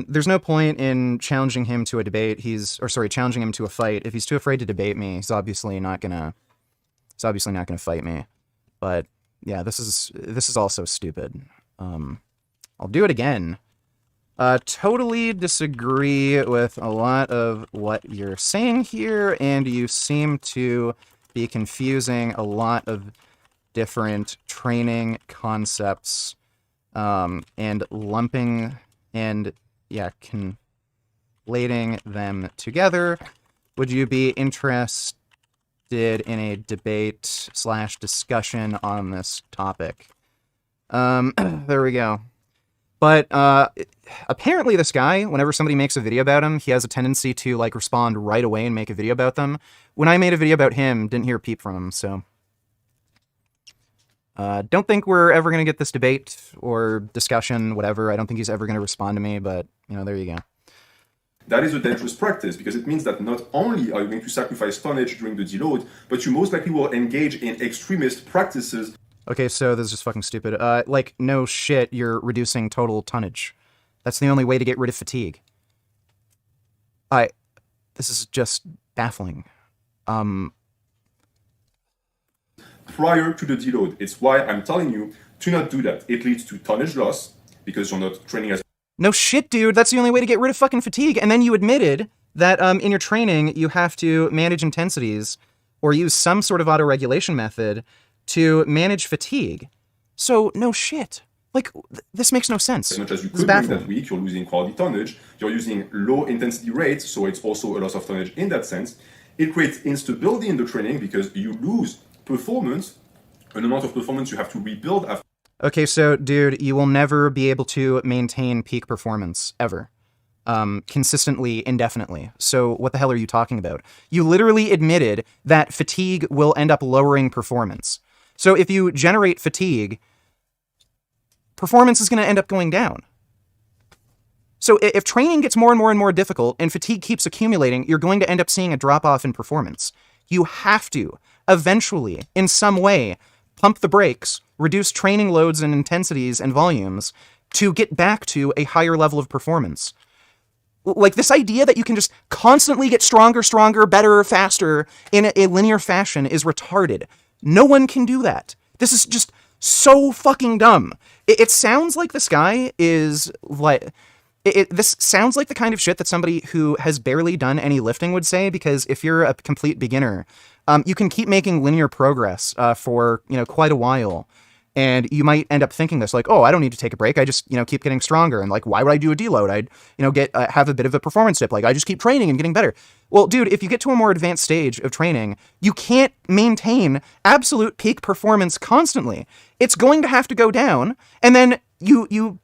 there's no point in challenging him to a debate. Challenging him to a fight. If he's too afraid to debate me, he's obviously not gonna fight me. But yeah, this is also stupid. I'll do it again. Totally disagree with a lot of what you're saying here, and you seem to be confusing a lot of different training concepts, and lumping and, conflating them together. Would you be interested in a debate/discussion on this topic? There we go. But apparently this guy, whenever somebody makes a video about him, he has a tendency to like respond right away and make a video about them. When I made a video about him, didn't hear a peep from him, so don't think we're ever going to get this debate or discussion, whatever. I don't think he's ever going to respond to me, but, there you go. That is a dangerous practice because it means that not only are you going to sacrifice tonnage during the deload, but you most likely will engage in extremist practices. Okay, so this is just fucking stupid. No shit, you're reducing total tonnage. That's the only way to get rid of fatigue. This is just baffling. Prior to the deload. It's why I'm telling you to not do that. It leads to tonnage loss because you're not training as... No shit, dude. That's the only way to get rid of fucking fatigue. And then you admitted that in your training, you have to manage intensities or use some sort of auto-regulation method to manage fatigue. So, no shit. Like, this makes no sense. As much as you could during that week, you're losing quality tonnage. You're using low intensity rates, so it's also a loss of tonnage in that sense. It creates instability in the training because you lose performance, an amount of performance you have to rebuild after. Okay, so, dude, you will never be able to maintain peak performance, ever. Consistently, indefinitely. So what the hell are you talking about? You literally admitted that fatigue will end up lowering performance. So if you generate fatigue, performance is going to end up going down. So if training gets more and more and more difficult and fatigue keeps accumulating, you're going to end up seeing a drop-off in performance. You have to, eventually, in some way, pump the brakes, reduce training loads and intensities and volumes to get back to a higher level of performance. Like, this idea that you can just constantly get stronger, better, faster in a linear fashion is retarded. No one can do that. This is just so fucking dumb. It sounds like this guy is like... This sounds like the kind of shit that somebody who has barely done any lifting would say, because if you're a complete beginner, you can keep making linear progress for, quite a while. And you might end up thinking this, like, oh, I don't need to take a break. I just, keep getting stronger. And like, why would I do a deload? I'd, have a bit of a performance dip. Like, I just keep training and getting better. Well, dude, if you get to a more advanced stage of training, you can't maintain absolute peak performance constantly. It's going to have to go down. And then you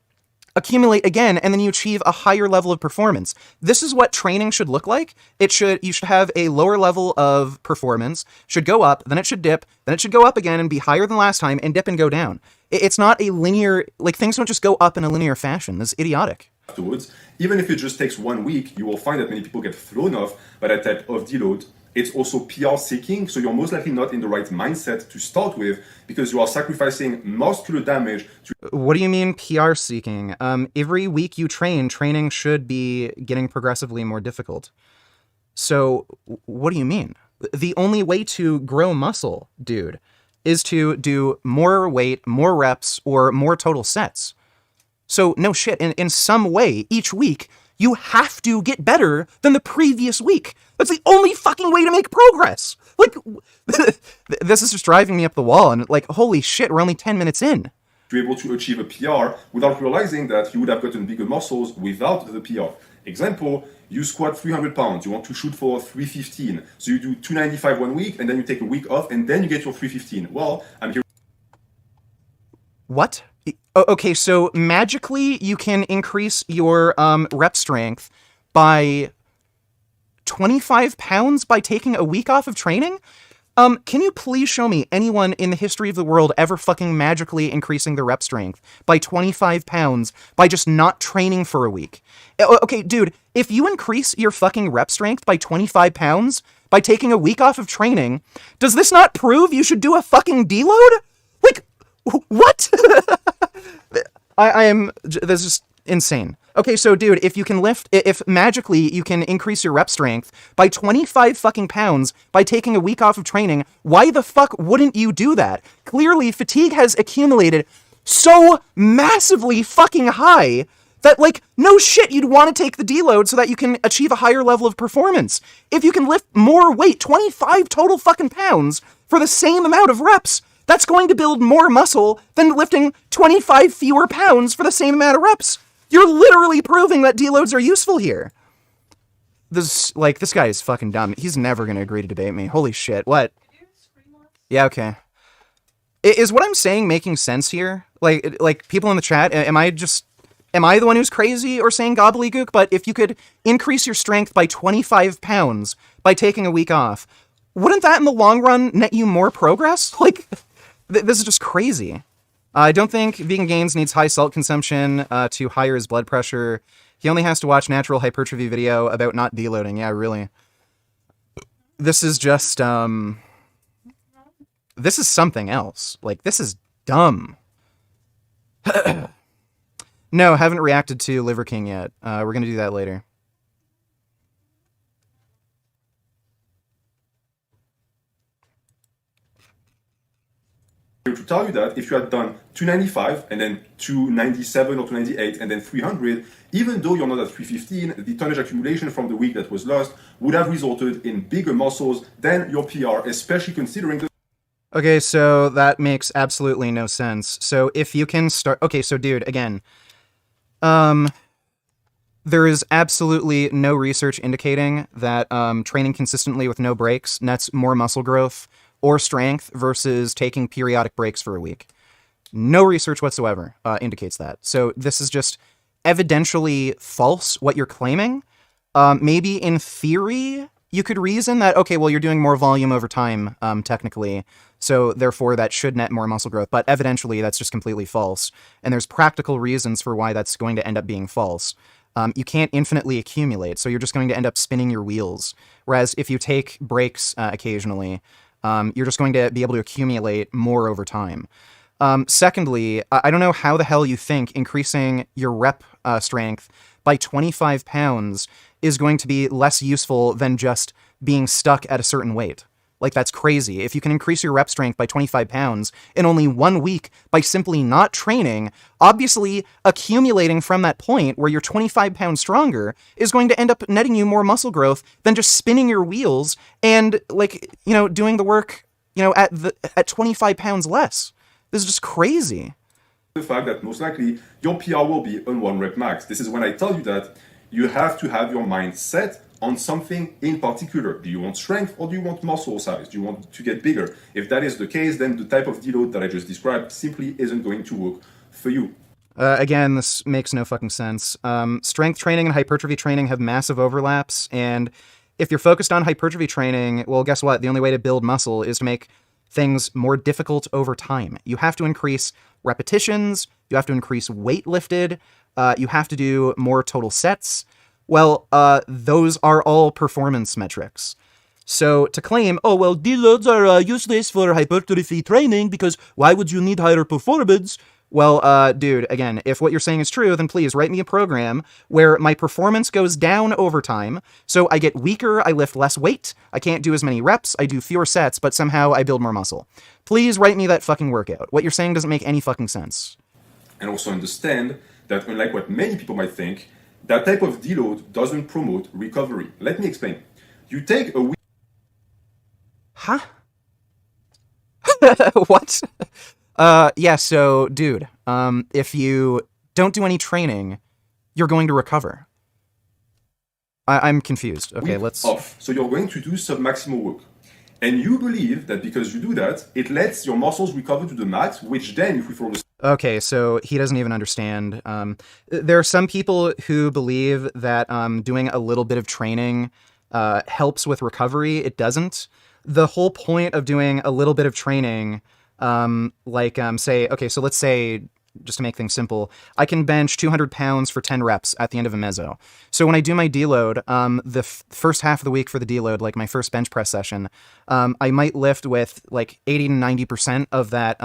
accumulate again, and then you achieve a higher level of performance. This is what training should look like. You should have a lower level of performance, should go up, then it should dip, then it should go up again and be higher than last time, and dip and go down. It's not a linear, like, things don't just go up in a linear fashion. This is idiotic. Afterwards, even if it just takes 1 week, you will find that many people get thrown off by that type of deload. It's also PR seeking, so you're most likely not in the right mindset to start with because you are sacrificing muscular damage to... What do you mean PR seeking? Every week you train, training should be getting progressively more difficult. So what do you mean? The only way to grow muscle, dude, is to do more weight, more reps, or more total sets. So no shit, in some way, each week, you have to get better than the previous week. That's the only fucking way to make progress. Like, this is just driving me up the wall, and like, holy shit, we're only 10 minutes in. To be able to achieve a PR without realizing that you would have gotten bigger muscles without the PR. Example, you squat 300 pounds, you want to shoot for 315. So you do 295 1 week, and then you take a week off, and then you get your 315. Well, I'm here... What? Okay, so magically you can increase your rep strength by 25 pounds by taking a week off of training? Can you please show me anyone in the history of the world ever fucking magically increasing their rep strength by 25 pounds by just not training for a week? Okay, dude, if you increase your fucking rep strength by 25 pounds by taking a week off of training, does this not prove you should do a fucking deload? Like, what? I am, there's just, insane. Okay, so dude, if magically you can increase your rep strength by 25 fucking pounds by taking a week off of training, why the fuck wouldn't you do that? Clearly, fatigue has accumulated so massively fucking high that, like, no shit, you'd want to take the deload so that you can achieve a higher level of performance. If you can lift more weight, 25 total fucking pounds for the same amount of reps, that's going to build more muscle than lifting 25 fewer pounds for the same amount of reps. You're literally proving that deloads are useful here. This guy is fucking dumb. He's never going to agree to debate me. Holy shit. What? Yeah, okay. Is what I'm saying making sense here? Like people in the chat, am I the one who's crazy or saying gobbledygook? But if you could increase your strength by 25 pounds by taking a week off, wouldn't that in the long run net you more progress? Like, this is just crazy. I don't think Vegan Gains needs high salt consumption to higher his blood pressure. He only has to watch natural hypertrophy video about not deloading. Yeah, really. This is just, this is something else. Like, this is dumb. No, haven't reacted to Liver King yet. We're going to do that later. To tell you that if you had done 295 and then 297 or 298 and then 300, even though you're not at 315, the tonnage accumulation from the week that was lost would have resulted in bigger muscles than your PR, especially considering the... Okay, so that makes absolutely no sense. So if you can start... Okay, so dude, again, there is absolutely no research indicating that training consistently with no breaks nets more muscle growth or strength versus taking periodic breaks for a week. No research whatsoever indicates that. So this is just evidentially false, what you're claiming. Maybe in theory, you could reason that, okay, well, you're doing more volume over time, technically, so therefore that should net more muscle growth. But evidentially, that's just completely false. And there's practical reasons for why that's going to end up being false. You can't infinitely accumulate, so you're just going to end up spinning your wheels. Whereas if you take breaks occasionally, you're just going to be able to accumulate more over time. Secondly, I don't know how the hell you think increasing your rep strength by 25 pounds is going to be less useful than just being stuck at a certain weight. Like, that's crazy. If you can increase your rep strength by 25 pounds in only 1 week by simply not training, obviously accumulating from that point where you're 25 pounds stronger is going to end up netting you more muscle growth than just spinning your wheels and, like, you know, doing the work, you know, at 25 pounds less. This is just crazy. The fact that most likely your PR will be on 1 rep max. This is when I tell you that you have to have your mind set on something in particular. Do you want strength or do you want muscle size? Do you want to get bigger? If that is the case, then the type of deload that I just described simply isn't going to work for you. Again, this makes no fucking sense. Strength training and hypertrophy training have massive overlaps, and if you're focused on hypertrophy training, well, guess what? The only way to build muscle is to make things more difficult over time. You have to increase repetitions, you have to increase weight lifted, you have to do more total sets. Well, those are all performance metrics. So to claim, oh, well, deloads are useless for hypertrophy training because why would you need higher performance? Well, dude, again, if what you're saying is true, then please write me a program where my performance goes down over time. So I get weaker, I lift less weight, I can't do as many reps, I do fewer sets, but somehow I build more muscle. Please write me that fucking workout. What you're saying doesn't make any fucking sense. And also understand that unlike what many people might think, that type of deload doesn't promote recovery. Let me explain. You take a week... Huh? What? Yeah, so, dude, if you don't do any training, you're going to recover. I'm confused. Okay, let's... off. So you're going to do submaximal work. And you believe that because you do that, it lets your muscles recover to the max, which then, if we follow the... Okay, so he doesn't even understand. There are some people who believe that doing a little bit of training helps with recovery. It doesn't. The whole point of doing a little bit of training, say, okay, so let's say, just to make things simple, I can bench 200 pounds for 10 reps at the end of a meso. So when I do my deload, the first half of the week for the deload, like my first bench press session, I might lift with like 80 to 90% of that,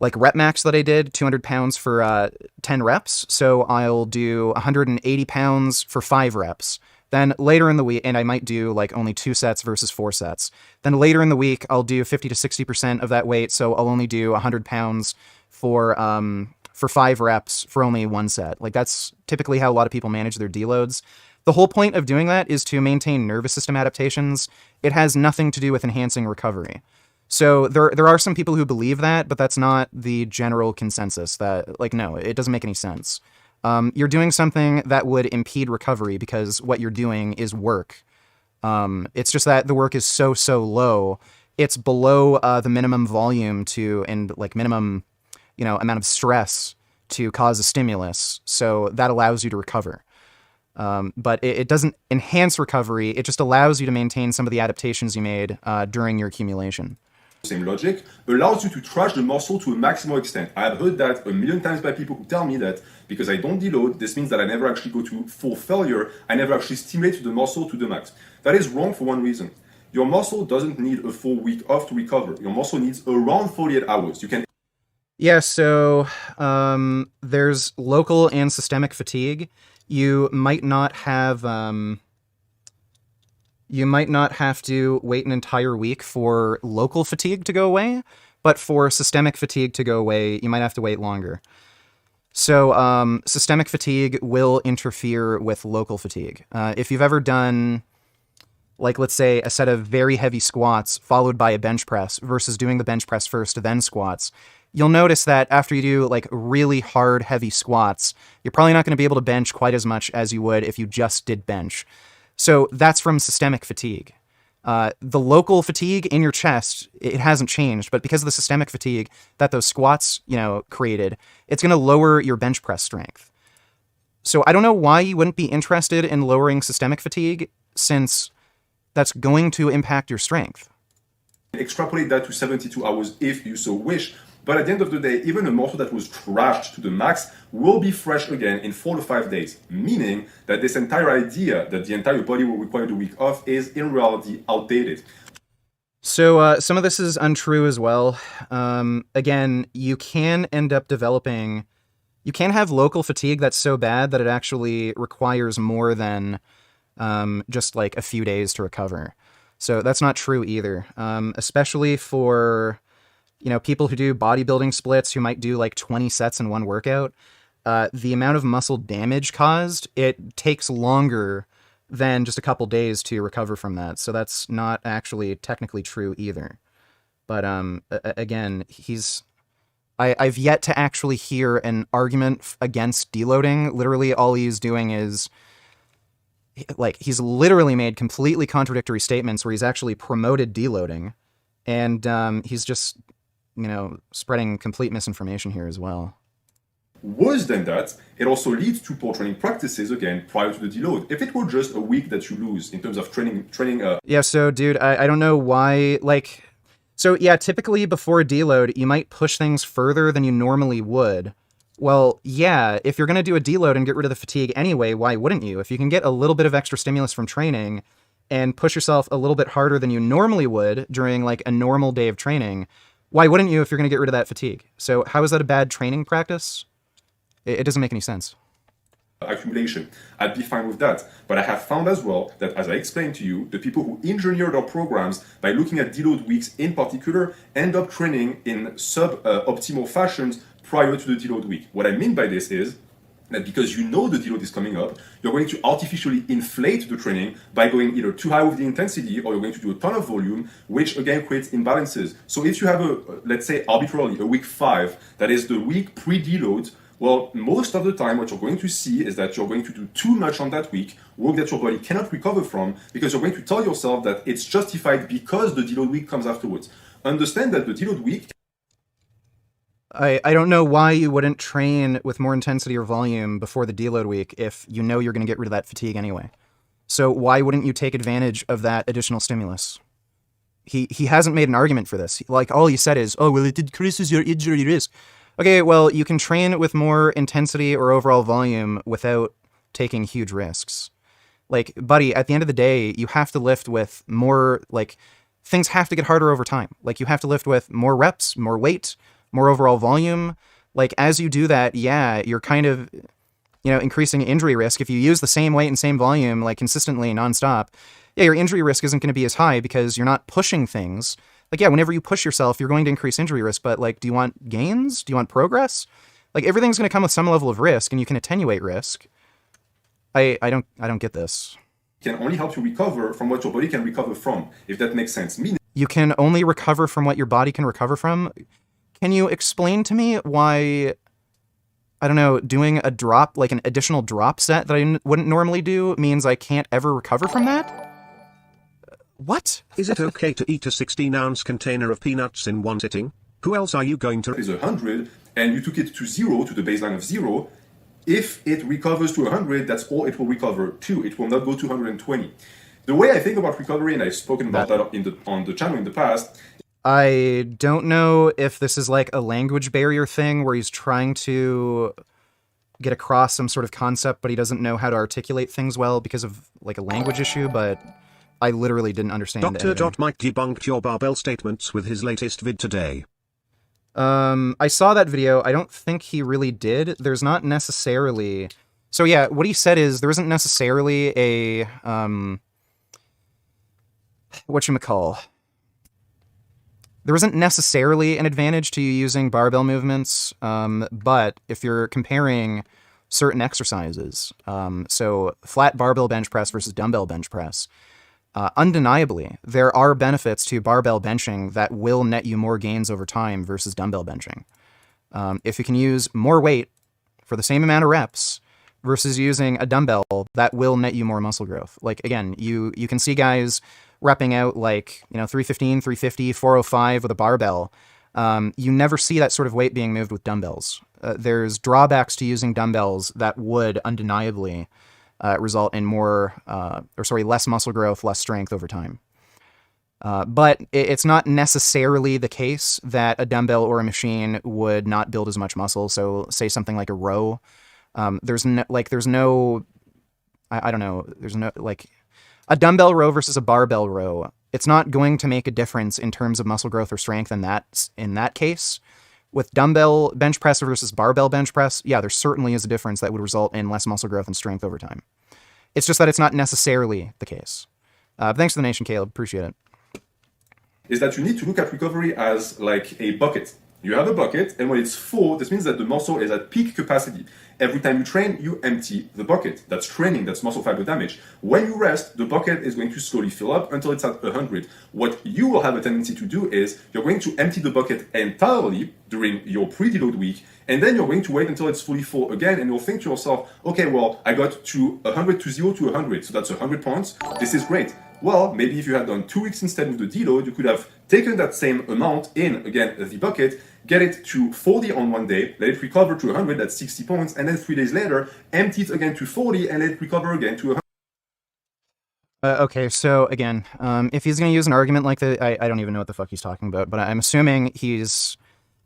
like rep max that I did, 200 pounds for 10 reps. So I'll do 180 pounds for 5 reps. Then later in the week, and I might do like only 2 sets versus 4 sets. Then later in the week, I'll do 50 to 60% of that weight. So I'll only do 100 pounds for 5 reps for only 1 set. Like that's typically how a lot of people manage their deloads. The whole point of doing that is to maintain nervous system adaptations. It has nothing to do with enhancing recovery. So there are some people who believe that, but that's not the general consensus. That like no, it doesn't make any sense. You're doing something that would impede recovery because what you're doing is work. It's just that the work is so low. It's below the minimum volume and like minimum, amount of stress to cause a stimulus. So that allows you to recover. But it doesn't enhance recovery. It just allows you to maintain some of the adaptations you made during your accumulation. Same logic, allows you to trash the muscle to a maximum extent. I have heard that a million times by people who tell me that because I don't deload, this means that I never actually go to full failure. I never actually stimulate the muscle to the max. That is wrong for one reason. Your muscle doesn't need a full week off to recover. Your muscle needs around 48 hours. You can. Yeah, so there's local and systemic fatigue. You might not have to wait an entire week for local fatigue to go away, but for systemic fatigue to go away, you might have to wait longer. So systemic fatigue will interfere with local fatigue. If you've ever done, like, let's say, a set of very heavy squats followed by a bench press versus doing the bench press first, then squats, you'll notice that after you do like really hard, heavy squats, you're probably not going to be able to bench quite as much as you would if you just did bench. So that's from systemic fatigue. The local fatigue in your chest, it hasn't changed, but because of the systemic fatigue that those squats, created, it's going to lower your bench press strength. So I don't know why you wouldn't be interested in lowering systemic fatigue, since that's going to impact your strength. Extrapolate that to 72 hours if you so wish. But at the end of the day, even a muscle that was trashed to the max will be fresh again in 4 to 5 days, meaning that this entire idea that the entire body will require the week off is in reality outdated. So some of this is untrue as well. Again, you can end up developing, you can have local fatigue that's so bad that it actually requires more than just like a few days to recover. So that's not true either, especially for people who do bodybuilding splits who might do like 20 sets in one workout. The amount of muscle damage caused, it takes longer than just a couple days to recover from that. So that's not actually technically true either. But again, I've yet to actually hear an argument against deloading. Literally all he's doing is like, he's literally made completely contradictory statements where he's actually promoted deloading, and he's just spreading complete misinformation here as well. Worse than that, it also leads to poor training practices again prior to the deload. If it were just a week that you lose in terms of training. Yeah, so dude, I don't know why, so yeah, typically before a deload, you might push things further than you normally would. Well, yeah, if you're going to do a deload and get rid of the fatigue anyway, why wouldn't you? If you can get a little bit of extra stimulus from training and push yourself a little bit harder than you normally would during like a normal day of training, why wouldn't you if you're going to get rid of that fatigue? So how is that a bad training practice? It doesn't make any sense. Accumulation. I'd be fine with that. But I have found as well that, as I explained to you, the people who engineer their programs by looking at deload weeks in particular end up training in sub-optimal fashions prior to the deload week. What I mean by this is that because the deload is coming up, you're going to artificially inflate the training by going either too high with the intensity, or you're going to do a ton of volume, which again creates imbalances. So if you have let's say arbitrarily, a week 5, that is the week pre-deload, well, most of the time what you're going to see is that you're going to do too much on that week, work that your body cannot recover from, because you're going to tell yourself that it's justified because the deload week comes afterwards. Understand that the deload week... I don't know why you wouldn't train with more intensity or volume before the deload week if you know you're going to get rid of that fatigue anyway. So why wouldn't you take advantage of that additional stimulus? He hasn't made an argument for this. Like, all he said is, oh, well, it decreases your injury risk. Okay, well, you can train with more intensity or overall volume without taking huge risks. Like, buddy, at the end of the day, you have to lift with more, like, things have to get harder over time. Like, you have to lift with more reps, more weight, more overall volume. Like, as you do that, yeah, you're kind of, increasing injury risk. If you use the same weight and same volume, like, consistently, nonstop, yeah, your injury risk isn't going to be as high because you're not pushing things. Like, yeah, whenever you push yourself, you're going to increase injury risk, but, like, do you want gains? Do you want progress? Like, everything's going to come with some level of risk, and you can attenuate risk. I don't get this. Can only help you recover from what your body can recover from, if that makes sense. You can only recover from what your body can recover from? Can you explain to me why, I don't know, doing a drop, like an additional drop set that I wouldn't normally do means I can't ever recover from that? What? Is it okay to eat a 16-ounce container of peanuts in one sitting? Who else are you going to... Is 100, and you took it to 0, to the baseline of 0. If it recovers to 100, that's all it will recover to. It will not go to 120. The way I think about recovery, and I've spoken about that on the channel in the past. I don't know if this is like a language barrier thing where he's trying to get across some sort of concept, but he doesn't know how to articulate things well because of like a language issue, but I literally didn't understand anything. Dr. Mike debunked your barbell statements with his latest vid today. I saw that video. I don't think he really did. There's not necessarily... So yeah, what he said is there isn't necessarily a, whatchamacall. There isn't necessarily an advantage to you using barbell movements, but if you're comparing certain exercises, so flat barbell bench press versus dumbbell bench press, undeniably, there are benefits to barbell benching that will net you more gains over time versus dumbbell benching. If you can use more weight for the same amount of reps versus using a dumbbell, that will net you more muscle growth. Like, again, you can see guys repping out like, 315, 350, 405 with a barbell. You never see that sort of weight being moved with dumbbells. There's drawbacks to using dumbbells that would undeniably result in less muscle growth, less strength over time. But it's not necessarily the case that a dumbbell or a machine would not build as much muscle. So say something like a row. There's no a dumbbell row versus a barbell row. It's not going to make a difference in terms of muscle growth or strength in that case. With dumbbell bench press versus barbell bench press, yeah, there certainly is a difference that would result in less muscle growth and strength over time. It's just that it's not necessarily the case. Thanks for the nation, Caleb. Appreciate it. Is that you need to look at recovery as like a bucket. You have a bucket, and when it's full, this means that the muscle is at peak capacity. Every time you train, you empty the bucket. That's training, that's muscle fiber damage. When you rest, the bucket is going to slowly fill up until it's at 100. What you will have a tendency to do is you're going to empty the bucket entirely during your pre-deload week, and then you're going to wait until it's fully full again, and you'll think to yourself, okay, well, I got to 100 to 0 to 100, so that's 100 points. This is great. Well, maybe if you had done 2 weeks instead with the deload, you could have taken that same amount in, again, the bucket, get it to 40 on one day, let it recover to 100, that's 60 points, and then 3 days later, empty it again to 40 and let it recover again to 100. Okay, so again, if he's going to use an argument like that, I don't even know what the fuck he's talking about, but I'm assuming he's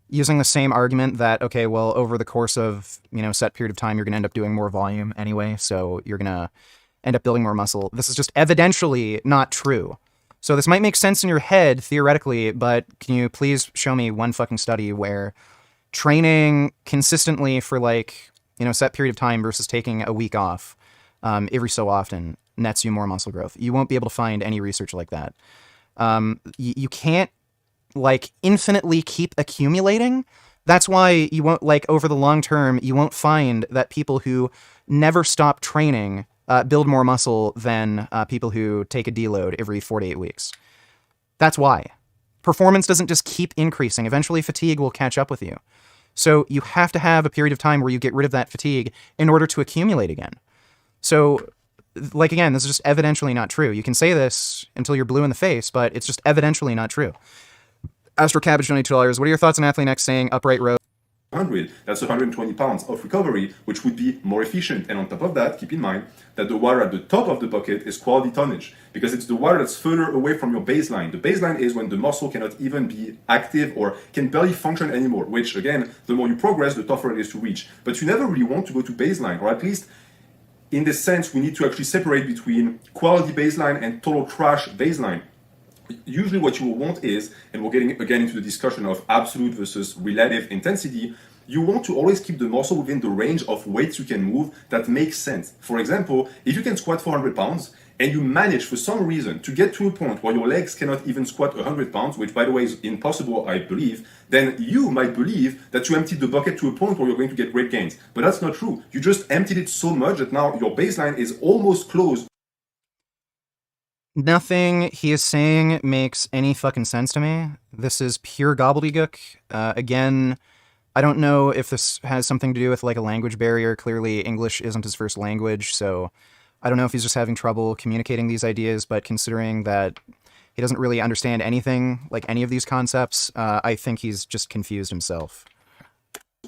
using the same argument that, okay, well, over the course of, a set period of time, you're going to end up doing more volume anyway, so you're going to end up building more muscle. This is just evidentially not true. So this might make sense in your head, theoretically, but can you please show me one fucking study where training consistently for a set period of time versus taking a week off every so often nets you more muscle growth? You won't be able to find any research like that. You can't infinitely keep accumulating. That's why you won't, over the long term, you won't find that people who never stop training build more muscle than people who take a deload every 4 to 8 weeks. That's why. Performance doesn't just keep increasing. Eventually fatigue will catch up with you. So you have to have a period of time where you get rid of that fatigue in order to accumulate again. So, again, this is just evidentially not true. You can say this until you're blue in the face, but it's just evidentially not true. Astro Cabbage, $22. What are your thoughts on Athlete X saying upright row? 100, that's 120 pounds of recovery, which would be more efficient. And on top of that, keep in mind that the water at the top of the bucket is quality tonnage, because it's the water that's further away from your baseline. The baseline is when the muscle cannot even be active or can barely function anymore, which, again, the more you progress, the tougher it is to reach. But you never really want to go to baseline, or at least in this sense, we need to actually separate between quality baseline and total trash baseline. Usually what you will want is, and we're getting again into the discussion of absolute versus relative intensity, you want to always keep the muscle within the range of weights you can move that makes sense. For example, if you can squat 400 pounds and you manage for some reason to get to a point where your legs cannot even squat 100 pounds, which by the way is impossible, I believe, then you might believe that you emptied the bucket to a point where you're going to get great gains. But that's not true. You just emptied it so much that now your baseline is almost close. Nothing he is saying makes any fucking sense to me. This is pure gobbledygook. Again, I don't know if this has something to do with like a language barrier. Clearly, English isn't his first language, so I don't know if he's just having trouble communicating these ideas, but considering that he doesn't really understand anything, like any of these concepts, I think he's just confused himself.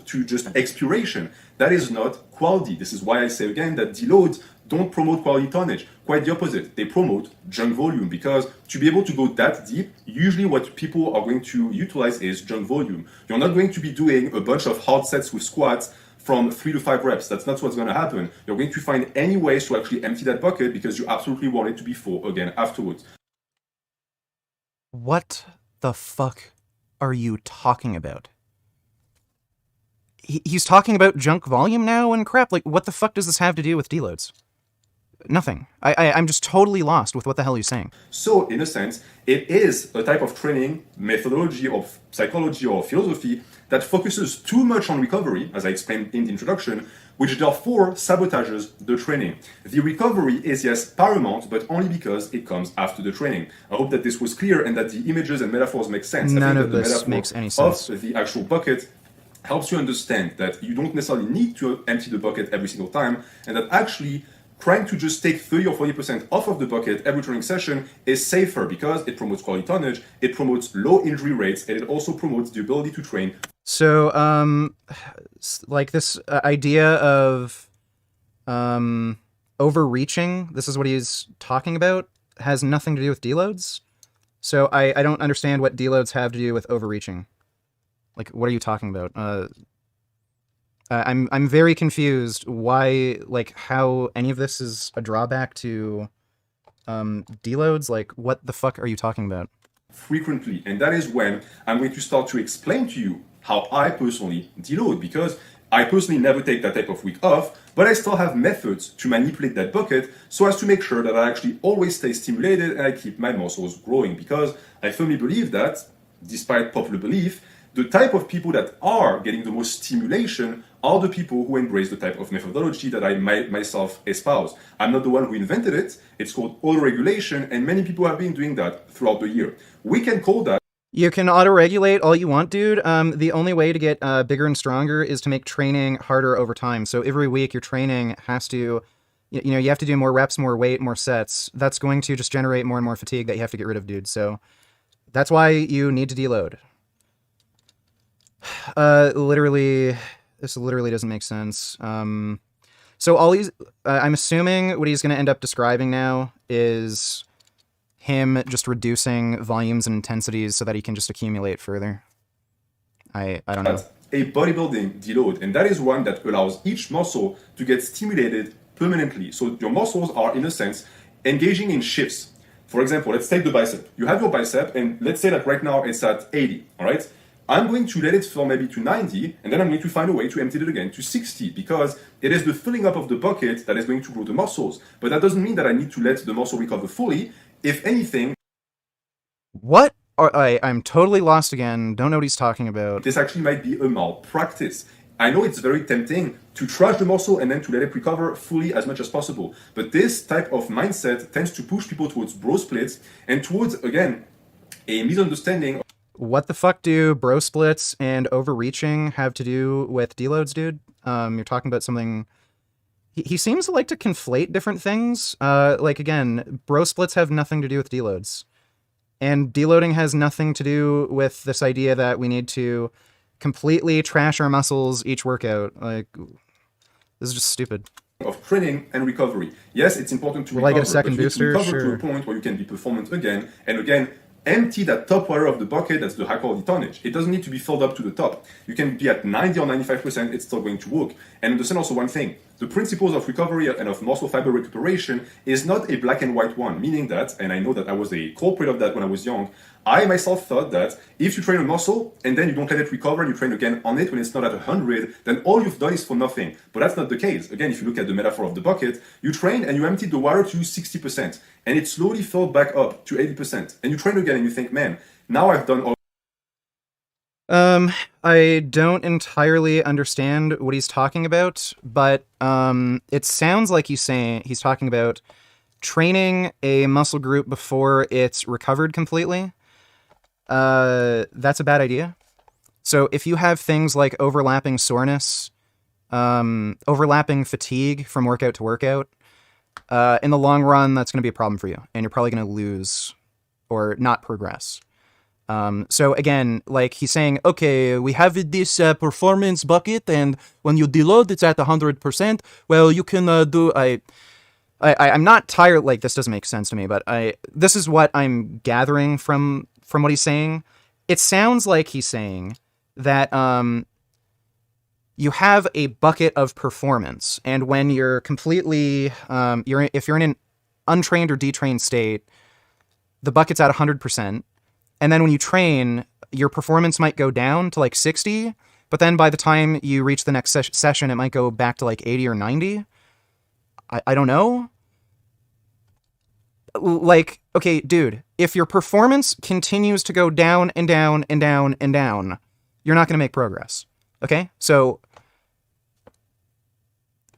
To just expiration. That is not quality. This is why I say again that Deloads don't promote quality tonnage. Quite the opposite. They promote junk volume, because to be able to go that deep, usually what people are going to utilize is junk volume. You're not going to be doing a bunch of hard sets with squats from 3 to 5 reps. That's not what's going to happen. You're going to find any ways to actually empty that bucket because you absolutely want it to be full again afterwards. What the fuck are you talking about? He's talking about junk volume now and crap. Like, what the fuck does this have to do with deloads? Nothing. I'm just totally lost with what the hell he's saying. So, in a sense, it is a type of training, methodology, or psychology, or philosophy that focuses too much on recovery, as I explained in the introduction, which therefore sabotages the training. The recovery is, yes, paramount, but only because it comes after the training. I hope that this was clear and that the images and metaphors make sense. None of this makes any sense. Of the actual bucket helps you understand that you don't necessarily need to empty the bucket every single time, and that actually trying to just take 30 or 40% off of the bucket every training session is safer because it promotes quality tonnage, it promotes low injury rates, and it also promotes the ability to train. So, like this idea of overreaching, this is what he's talking about, has nothing to do with deloads. So I don't understand what deloads have to do with overreaching. Like, what are you talking about? I'm very confused why, like, how any of this is a drawback to deloads. Like, what the fuck are you talking about? Frequently, and that is when I'm going to start to explain to you how I personally deload, because I personally never take that type of week off, but I still have methods to manipulate that bucket so as to make sure that I actually always stay stimulated and I keep my muscles growing, because I firmly believe that, despite popular belief, the type of people that are getting the most stimulation are the people who embrace the type of methodology that I myself espouse. I'm not the one who invented it. It's called auto-regulation, and many people have been doing that throughout the year. We can call that. You can auto-regulate all you want, dude. The only way to get bigger and stronger is to make training harder over time. So every week your training has to, you have to do more reps, more weight, more sets. That's going to just generate more and more fatigue that you have to get rid of, dude. So that's why you need to deload. This literally doesn't make sense. So all he's, I'm assuming what he's going to end up describing now is him just reducing volumes and intensities so that he can just accumulate further. I don't know. A bodybuilding deload, and that is one that allows each muscle to get stimulated permanently. So your muscles are, in a sense, engaging in shifts. For example, let's take the bicep. You have your bicep, and let's say that right now it's at 80, all right? I'm going to let it fill maybe to 90, and then I'm going to find a way to empty it again to 60, because it is the filling up of the bucket that is going to grow the muscles. But that doesn't mean that I need to let the muscle recover fully. If anything... What? I'm totally lost again. Don't know what he's talking about. This actually might be a malpractice. I know it's very tempting to trash the muscle and then to let it recover fully as much as possible. But this type of mindset tends to push people towards bro splits and towards, again, a misunderstanding. What the fuck do bro splits and overreaching have to do with deloads, dude? You're talking about something... He seems to like to conflate different things. Like, again, bro splits have nothing to do with deloads. And deloading has nothing to do with this idea that we need to completely trash our muscles each workout. Like, this is just stupid. Of training and recovery. Yes, it's important to recover. Will I get a second booster? Recover sure. To a point where you can be performant again and again. Empty that top water of the bucket, that's the high quality tonnage. It doesn't need to be filled up to the top. You can be at 90 or 95%, it's still going to work. And understand also one thing, the principles of recovery and of muscle fiber recuperation is not a black and white one, meaning that, and I know that I was a culprit of that when I was young, I myself thought that if you train a muscle and then you don't let it recover and you train again on it when it's not at 100, then all you've done is for nothing. But that's not the case. Again, if you look at the metaphor of the bucket, you train and you empty the water to 60%, and it slowly filled back up to 80%. And you train again and you think, man, now I've done all. I don't entirely understand what he's talking about, but it sounds like he's talking about training a muscle group before it's recovered completely. That's a bad idea. So if you have things like overlapping soreness, overlapping fatigue from workout to workout, in the long run, that's going to be a problem for you, and you're probably going to lose or not progress. So again, like he's saying, okay, we have this performance bucket, and when you deload, it's at 100%. Well, you can do. I'm not tired. Like, this doesn't make sense to me, but this is what I'm gathering from what he's saying. It sounds like he's saying that you have a bucket of performance, and when you're completely if you're in an untrained or detrained state, the bucket's at 100%. And then when you train, your performance might go down to like 60, but then by the time you reach the next session, it might go back to like 80 or 90. I don't know. Like, okay, dude, if your performance continues to go down and down and down and down, you're not going to make progress. Okay? So,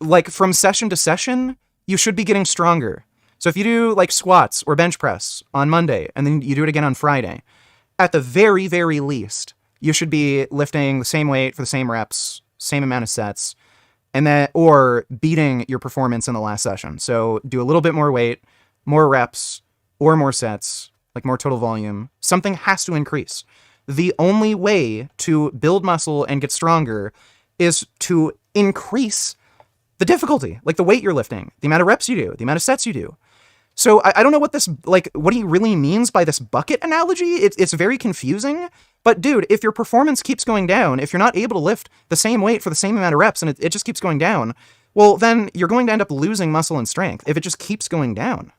like, from session to session, you should be getting stronger. So if you do like squats or bench press on Monday and then you do it again on Friday, at the very, very least, you should be lifting the same weight for the same reps, same amount of sets, and then, or beating your performance in the last session. So do a little bit more weight, more reps, or more sets, like more total volume. Something has to increase. The only way to build muscle and get stronger is to increase the difficulty, like the weight you're lifting, the amount of reps you do, the amount of sets you do. So I don't know what he really means by this bucket analogy. It's very confusing. But dude, if your performance keeps going down, if you're not able to lift the same weight for the same amount of reps and it just keeps going down, well, then you're going to end up losing muscle and strength if it just keeps going down.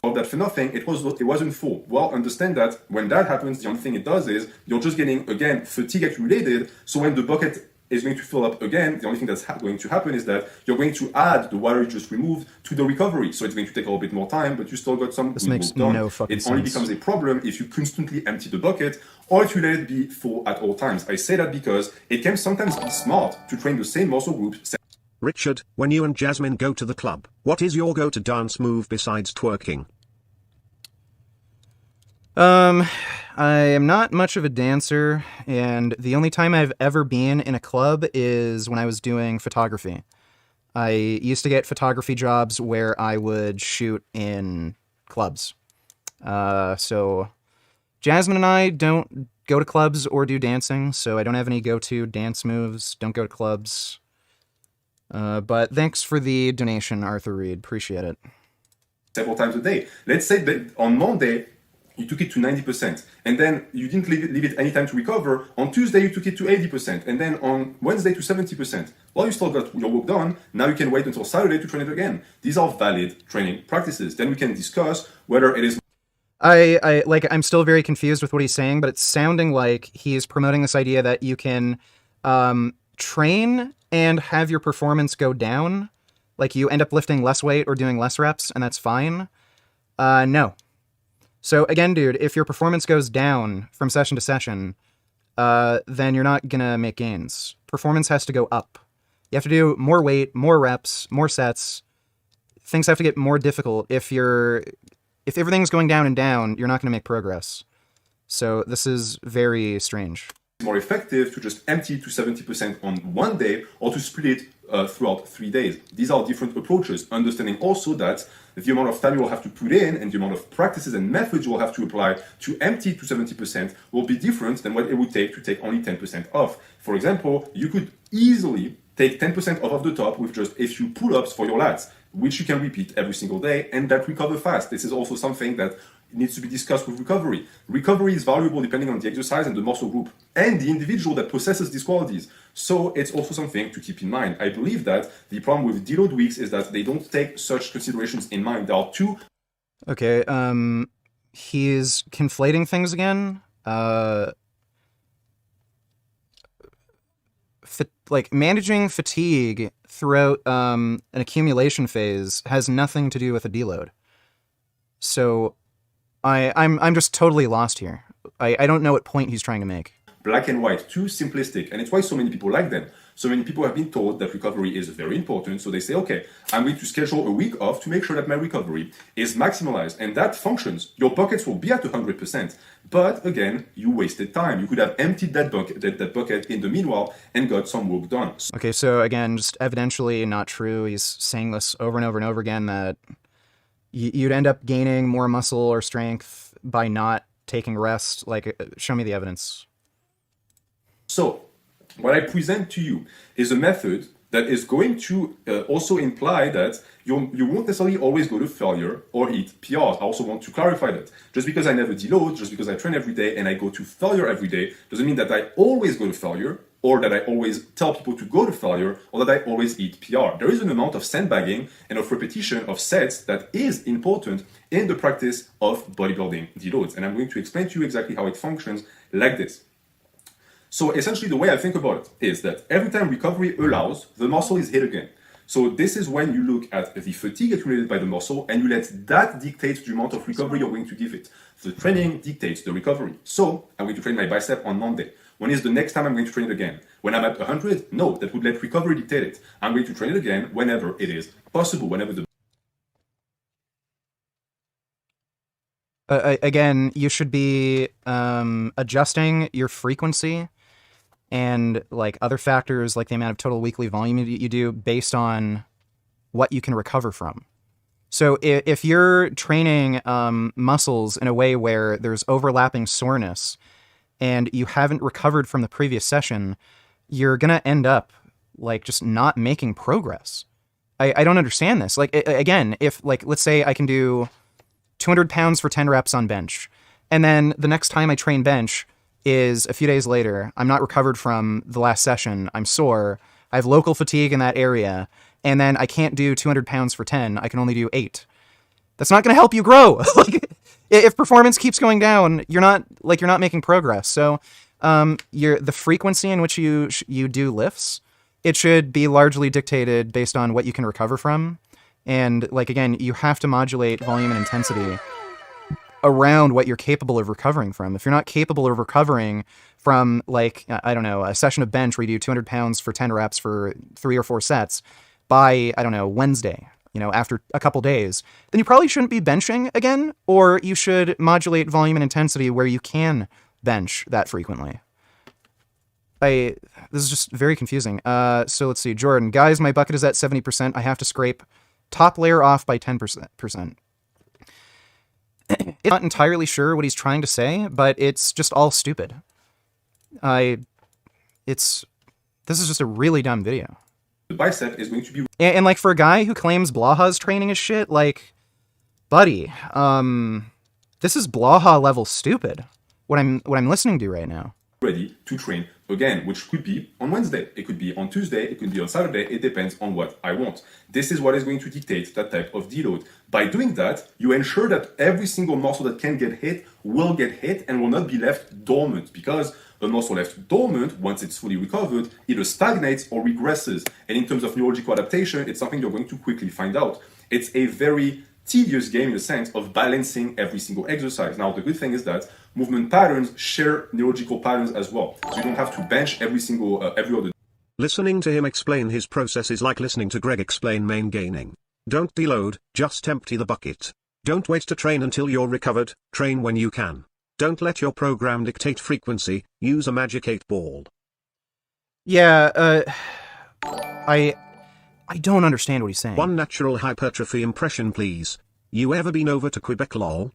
All that for nothing, it wasn't full. Well, understand that when that happens, the only thing it does is you're just getting, again, fatigue accumulated. So when the bucket is going to fill up again, the only thing that's going to happen is that you're going to add the water you just removed to the recovery. So it's going to take a little bit more time, but you still got some This good makes work done. no fucking It only sense. becomes a problem if you constantly empty the bucket or if you let it be full at all times. I say that because it can sometimes be smart to train the same muscle group. Richard, when you and Jasmine go to the club, what is your go-to dance move besides twerking? I am not much of a dancer, and the only time I've ever been in a club is when I was doing photography. I used to get photography jobs where I would shoot in clubs. So Jasmine and I don't go to clubs or do dancing, so I don't have any go-to dance moves, don't go to clubs. But thanks for the donation, Arthur Reed. Appreciate it. Several times a day. Let's say that on Monday, you took it to 90%, and then you didn't leave it any time to recover. On Tuesday, you took it to 80%, and then on Wednesday to 70%. Well, you still got your work done. Now you can wait until Saturday to train it again. These are valid training practices. Then we can discuss whether it is. I'm still very confused with what he's saying, but it's sounding like he's promoting this idea that you can train and have your performance go down. Like you end up lifting less weight or doing less reps, and that's fine. No. So again, dude, if your performance goes down from session to session, then you're not gonna make gains. Performance has to go up. You have to do more weight, more reps, more sets. Things have to get more difficult. If everything's going down and down, you're not gonna make progress. So this is very strange. More effective to just empty to 70% on one day or to split it throughout 3 days. These are different approaches, understanding also that the amount of time you will have to put in and the amount of practices and methods you will have to apply to empty to 70% will be different than what it would take to take only 10% off. For example, you could easily take 10% off of the top with just a few pull-ups for your lats, which you can repeat every single day and that recover fast. This is also something that needs to be discussed with recovery. Recovery is valuable depending on the exercise and the muscle group and the individual that possesses these qualities. So it's also something to keep in mind. I believe that the problem with deload weeks is that they don't take such considerations in mind. There are two. Okay, he's conflating things again. Like managing fatigue throughout an accumulation phase has nothing to do with a deload. So I'm just totally lost here. I don't know what point he's trying to make. Black and white, too simplistic, and it's why so many people like them. So many people have been told that recovery is very important, so they say, okay, I'm going to schedule a week off to make sure that my recovery is maximalized, and that functions. Your buckets will be at 100%, but again, you wasted time. You could have emptied that bucket in the meanwhile and got some work done. Okay, so again, just evidentially not true. He's saying this over and over and over again, that you'd end up gaining more muscle or strength by not taking rest. Like, show me the evidence. So, what I present to you is a method that is going to also imply that you won't necessarily always go to failure or hit PRs. I also want to clarify that. Just because I never deload, just because I train every day and I go to failure every day, doesn't mean that I always go to failure, or that I always tell people to go to failure, or that I always hit PR. There is an amount of sandbagging and of repetition of sets that is important in the practice of bodybuilding deloads. And I'm going to explain to you exactly how it functions like this. So essentially the way I think about it is that every time recovery allows, the muscle is hit again. So this is when you look at the fatigue accumulated by the muscle and you let that dictate the amount of recovery you're going to give it. The training dictates the recovery. So I'm going to train my bicep on Monday. When is the next time I'm going to train it again? When I'm at 100? No, that would let recovery dictate it. I'm going to train it again whenever it is possible, whenever the... Again, you should be adjusting your frequency and like other factors like the amount of total weekly volume you do based on what you can recover from. So if you're training muscles in a way where there's overlapping soreness and you haven't recovered from the previous session, you're going to end up like just not making progress. I don't understand this. Like, again, if like, let's say I can do 200 pounds for 10 reps on bench, and then the next time I train bench is a few days later, I'm not recovered from the last session, I'm sore, I have local fatigue in that area, and then I can't do 200 pounds for 10, I can only do 8. That's not going to help you grow. Like, if performance keeps going down, you're not making progress. So the frequency in which you do lifts, it should be largely dictated based on what you can recover from. And like, again, you have to modulate volume and intensity around what you're capable of recovering from. If you're not capable of recovering from, like, I don't know, a session of bench where you do 200 pounds for 10 reps for 3 or 4 sets by, I don't know, Wednesday, after a couple days, then you probably shouldn't be benching again, or you should modulate volume and intensity where you can bench that frequently. This is just very confusing. So let's see, Jordan, guys, my bucket is at 70%. I have to scrape top layer off by 10%. I'm not entirely sure what he's trying to say, but it's just all stupid. This is just a really dumb video. The bicep is going to be... And like, for a guy who claims Blaha's training is shit, like, buddy, this is Blaha level stupid, what I'm listening to right now. Ready to train again, which could be on Wednesday, it could be on Tuesday, it could be on Saturday, it depends on what I want. This is what is going to dictate that type of deload. By doing that, you ensure that every single muscle that can get hit will get hit and will not be left dormant, because a muscle left dormant, once it's fully recovered, either stagnates or regresses. And in terms of neurological adaptation, it's something you're going to quickly find out. It's a very tedious game in the sense of balancing every single exercise. Now, the good thing is that movement patterns share neurological patterns as well. So you don't have to bench every other. Listening to him explain his process is like listening to Greg explain main gaining. Don't deload, just empty the bucket. Don't wait to train until you're recovered, train when you can. Don't let your program dictate frequency, use a magic 8-ball. Yeah, I don't understand what he's saying. One natural hypertrophy impression please. You ever been over to Quebec lol?